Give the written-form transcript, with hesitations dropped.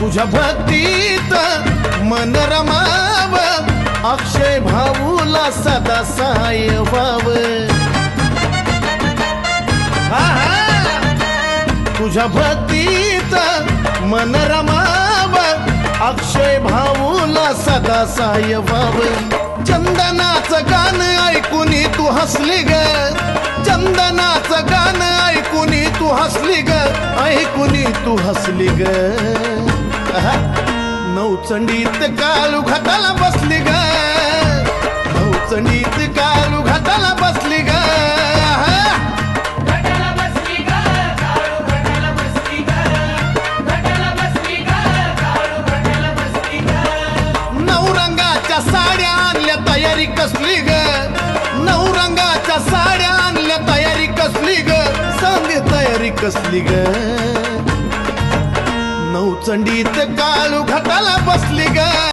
तुझ्या भक्तीत मन रमाव, अक्षय भाऊला सदा साय व्हाव। तुझ्या भक्तीत मन रमाव, अक्षय भाऊला सदा साय व्हाव। चंदनाचं गाण ऐकून तू हसली ग, चंदनाचं गाण ऐकून तू हसली ग, ऐकून तू हसली ग। नवचंडीत कालू घाटाला बसली ग, नवचंडीत कालू घाटाला बसली ग। नवरंगाच्या साड्या आणल्या तयारी कसली ग, नवरंगाच्या साड्या आणल्या तयारी कसली ग, सांग तयारी कसली ग। नवचंडीत कालू घाटाला